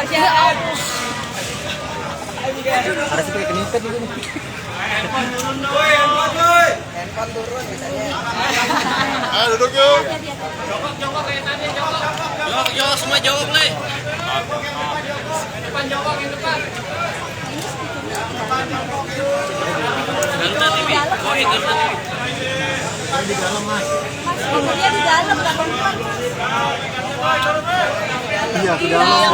Harus pakai kenipet dulu nih. Handphone turun misalnya. Ayo duduk yuk. Jongkok kayak tadi, jongkok. Jok, semua jawab nih. Depan jongkok yang depan. Garuda TV. Oh, ini Garuda TV. Di dalam mas. Dia di dalam kan. Iya di dalam.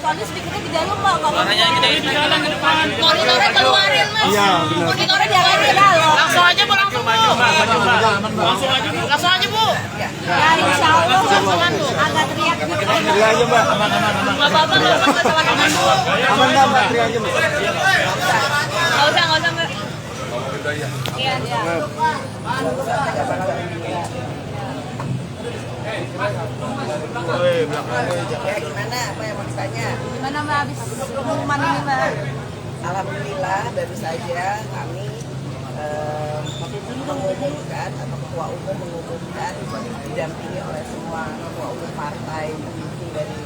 Soalnya speakernya di dalam Pak. Suaranya gede. Monitornya keluarin Mas. Iya benar. Monitornya diangkat ke dalam. Langsung aja Bu, langsung Bu. Langsung aja Bu. Ya insya Allah agak teriak gitu. Teriak aja mbak. Aman. Nggak apa-apa, nggak apa-apa, teman-teman Bu. Aman nggak mbak? Teriak aja mbak. Nggak usah Mbak. Iya. Ya gimana? Apa yang mau ditanya? Gimana Mbak habis pengumuman ini Mbak? Alhamdulillah baru saja kami mengumumkan atau ketua umum mengumumkan didampingi oleh semua ketua umum partai pendukung dari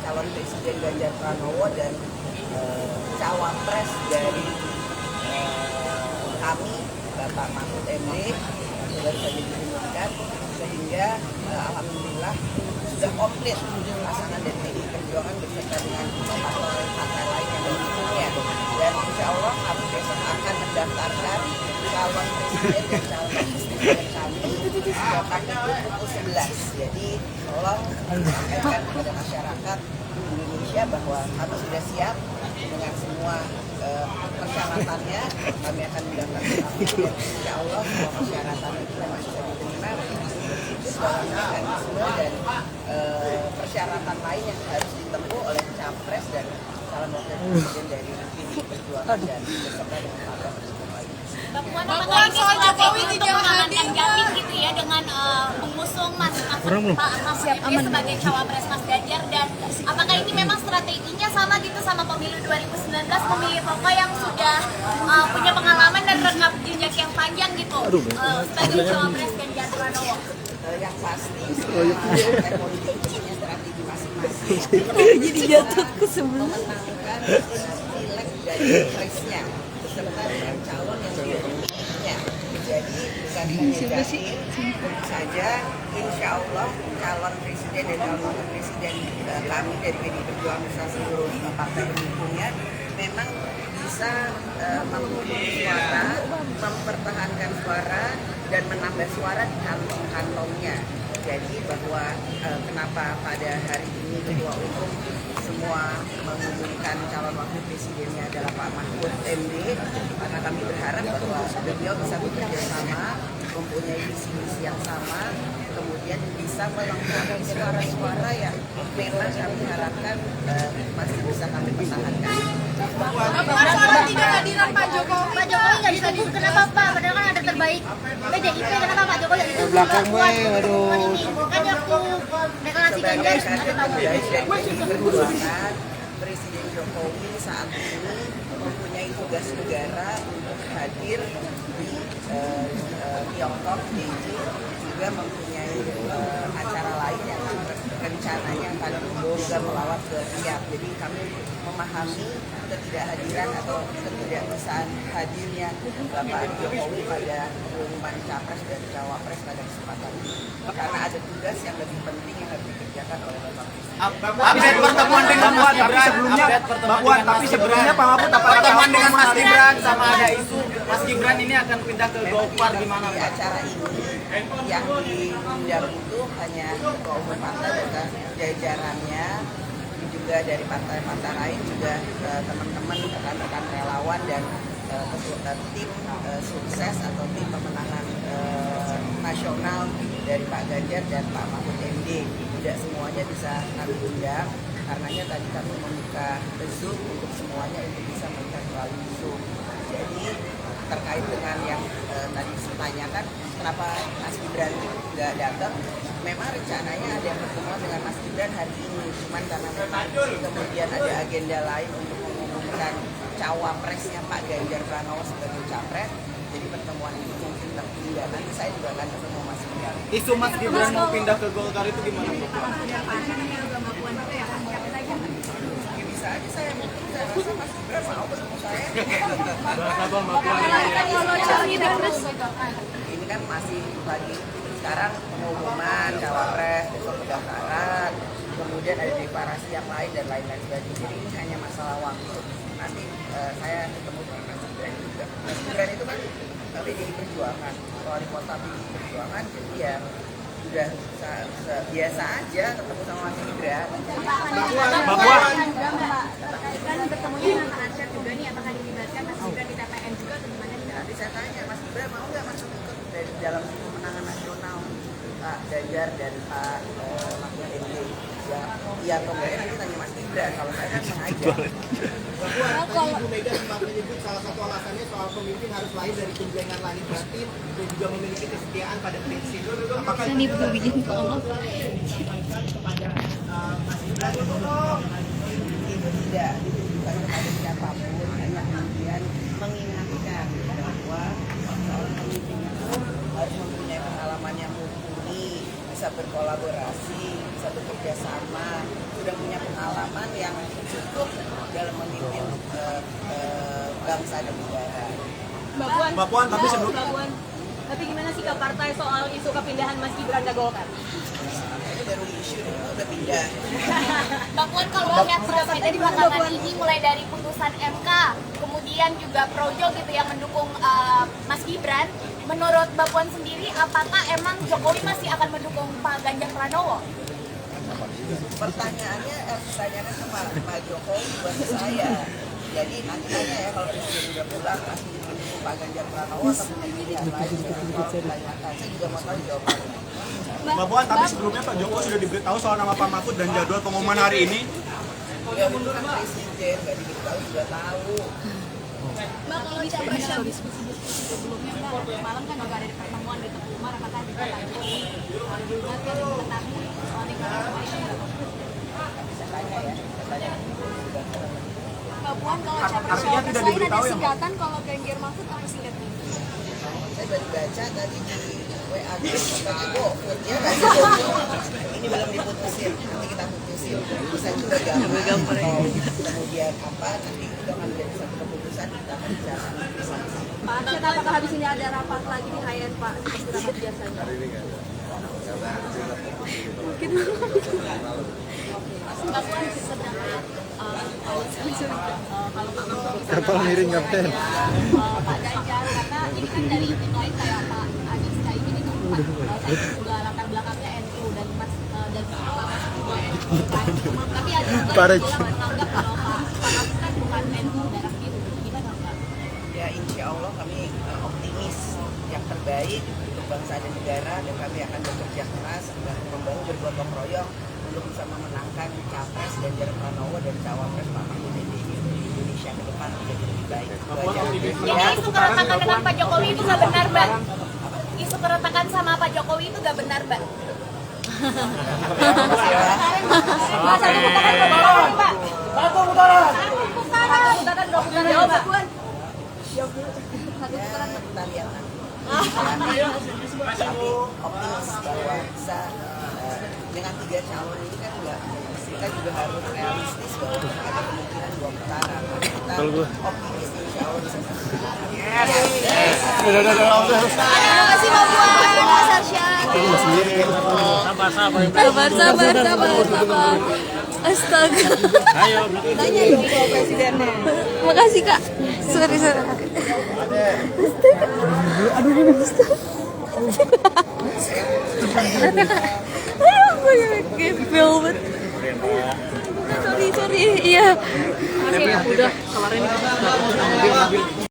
calon presiden Ganjar Pranowo dan cawapres dari kami Bapak Mahfud MD baru saja diumumkan sehingga alhamdulillah sudah komplit pasangan dari PDI Perjuangan beserta dengan partai lain yang mendukungnya dan insya Allah kami besok akan mendaftarkan calon presiden dan calon presiden kami pukul 11. Jadi tolong sampaikan kepada masyarakat Indonesia bahwa kami sudah siap dengan semua persyaratannya. Kami akan mendaftarkan dan insya Allah semua persyaratan itu memang bisa diterima dalam mekanisme dan persyaratan lain yang harus ditempuh oleh capres dan calon wakil presiden dari PDI Perjuangan dan beserta dengan partai pendukung lain. Mbak Puan soal Jokowi tidak mengamankan Jatim gitu ya dengan mengusung Mas Mahfud sebagai cawapres Mas Ganjar, dan apakah ini memang strateginya sama gitu sama pemilu 2019, pemilih pokok yang sudah punya pengalaman dan rekam jejak yang panjang gitu sebagai cawapres Ganjar Pranowo? Yang pasti partai politik punya strategi masing-masing. Jadi jatuh ke sebelah. Memenangkan pileg dan pilpresnya beserta dengan calon yang diusungnya. Jadi bukan hanya Jatim, tentu saja insya Allah calon presiden dan calon wakil presiden kami dari PDI Perjuangan beserta seluruh partai pendukungnya memang bisa mengumpulkan suara, mempertahankan suara dan menambah suara di kantong-kantongnya. Jadi bahwa kenapa pada hari ini ketua umum semua mengumumkan calon wakil presidennya adalah Pak Mahfud MD, karena kami berharap bahwa beliau bisa bekerja sama, mempunyai visi-visi yang sama, kemudian bisa melengkapi suara-suara yang memang kami harapkan masih bisa kami pertahankan. Soal tidak hadiran Pak Jokowi nggak disebut, kenapa Pak? Padahal kan ada terbaik PDIP, kenapa Pak Jokowi nggak disebut? Belakang gue, aduh. Kan waktu deklarasi Ganjar ada tahu. Perjuangan Presiden Jokowi saat ini mempunyai tugas negara untuk hadir di Tiongkok, Beijing, juga mempunyai acara lain yang rencananya akan juga melawat ke Riyadh. Jadi kami memahami ketidakhadiran atau ketidakbisaan hadirnya Bapak Jokowi pada pengumuman capres dan cawapres pada kesempatan ini, karena ada tugas yang lebih penting yang harus dikerjakan oleh Bapak Presiden. Update pertemuan dengan Mas Gibran. Tapi sebelumnya Pak Mahfud apa Pertemuan dengan Mas Gibran sama ada isu Mas Gibran ini akan pindah ke Golkar gimana Di Pak? acara ini yang diundang itu hanya ketua umum partai dan jajarannya, juga dari partai-partai lain, juga teman-teman rekan-rekan relawan dan tim sukses atau tim pemenangan nasional dari Pak Ganjar dan Pak Mahfud MD. Tidak semuanya bisa kami undang, karenanya tadi kami membuka Zoom untuk semuanya untuk bisa melihat melalui Zoom. Jadi terkait dengan yang tadi ditanyakan kenapa Mas Gibran nggak datang, memang rencananya ada pertemuan dengan Mas Gibran hari ini, cuman karena memang kemudian ada agenda lain untuk mengumumkan cawapresnya Pak Ganjar Pranowo sebagai capres, jadi pertemuan itu mungkin tertunda. Nanti saya juga akan ketemu Mas Gibran. Isu Mas Gibran mau pindah ke Golkar itu gimana Pak? rasa Mas Gibran mau ketemu saya. Ini kan masih lagi sekarang pengumuman cawapres, besok pendaftaran, kemudian ada deklarasi yang lain dan lain-lain sebagainya. Jadi ini hanya masalah waktu. Nanti saya ketemu dengan Mas Gibran juga. Mas Gibran itu kan PDI Perjuangan, wali kota PDI Perjuangan, jadi ya udah biasa aja ketemu sama Mas Gibran. Mbak Puan. Kan bertemunya dengan Pak Ansyar juga nih, apakah dilibatkan Mas Gibran di TPN juga atau gimana nih? Nanti saya tanya Mas Gibran mau nggak masuk ikut dari dalam pemenangan nasional Pak Ganjar dan Pak Mahfud MD? Ya, iya atau enggak nanti tanya Mas Gibran. Kalau saya kan sengaja. Tadi Ibu Mega sempat menyebut salah satu alasannya soal pemimpin harus lahir dari tunjangan langit batin dan juga memiliki kesetiaan pada prinsip. Apakah ini kepada Mas Gibran? Itu tidak ditujukan kepada siapapun, hanya kemudian mengingatkan bahwa seorang pemimpin itu harus mempunyai pengalaman yang mumpuni, bisa berkolaborasi, bisa bekerja sama, sudah punya pengalaman yang cukup dalam memimpin bangsa dan negara. Mbak Puan, tapi sebelum Tapi gimana sikap partai soal isu kepindahan Mas Gibran ke Golkar? Itu baru isu, udah pindah. Mbak Puan, kalau lihat prosesnya di belakangan ini mulai dari putusan MK, kemudian juga Projo gitu yang mendukung Mas Gibran, menurut Mbak Puan sendiri apakah emang Jokowi masih akan mendukung Pak Ganjar Pranowo? Pertanyaannya ditanyakan sama Pak Jokowi buat saya. Jadi nanti tanya ya kalau presiden udah pulang pasti mendukung Pak Ganjar Pranowo atau punya pilihan lain. Saya juga mau tahu jawabannya. Mbak Puan, tapi sebelumnya Pak Jokowi sudah diberitahu soal nama Pak Mahfud dan jadwal pengumuman hari ini. Ya itu kan presiden, nggak diberitahu sudah tahu. Mbak, kalau capres yang diskusi sebelumnya Mbak, malam kan juga ada pertemuan di Teguh Umar, apakah juga Pak Jokowi juga kan mengetahui soal deklarasi ini? Bisa tanya ya. Mbak Puan, kalau capres Artinya tidak diberitahu ya, Mbak? singkatan kalau Ganjar Mahfud apa singkatnya? Saya baru baca tadi di WA katanya GoFood ya nggak sih GoFood. Ini belum diputusin, nanti kita putusin. Bisa juga gampang. Kemudian apa nanti kita akan jadi satu keputusan kita akan bicara bersama. Pak Ansyar, apakah habis ini ada rapat lagi di Hayan Pak? Seperti rapat biasanya. Mbak Puan, seberapa kalau Kapal miring kapten. Pak Ganjar, karena ini kan dari lain kayak Pak Anies kayak gini tuh juga latar belakangnya NU dan Mas dan Pak Mas juga NU kan. Tapi ada yang menganggap kalau Pak Mas kan bukan NU darah biru, gimana Mbak? Ya insya Allah kami optimis yang terbaik untuk bangsa dan negara dan kami akan bekerja keras dan membangun bergotong royong untuk bisa memenangkan capres Ganjar Pranowo dan cawapres Pak Mahfud MD Indonesia ke depan menjadi lebih baik. Itu aja. Jadi isu keretakan dengan Pak Jokowi itu nggak benar Mbak? Isu keretakan sama Pak Jokowi itu nggak benar Mbak? Pak, satu putaran Pak. Satu putaran. Jawab Mbak Puan. Ya, kita lihat nanti. Kami optimis bahwa bisa dengan 3 calon ini kan kita juga harus realistis bahwa ada kemungkinan 2 putaran. Kita optimis insya Allah bisa. Udah. Terima kasih Mbak Puan, Mas Arsyad. Sabar. Astaga. Tanya dong ke presidennya. Makasih Kak. Sorry. Astaga. Aduh, aku gembel banget. Sorry. Iya. Udah, kemarin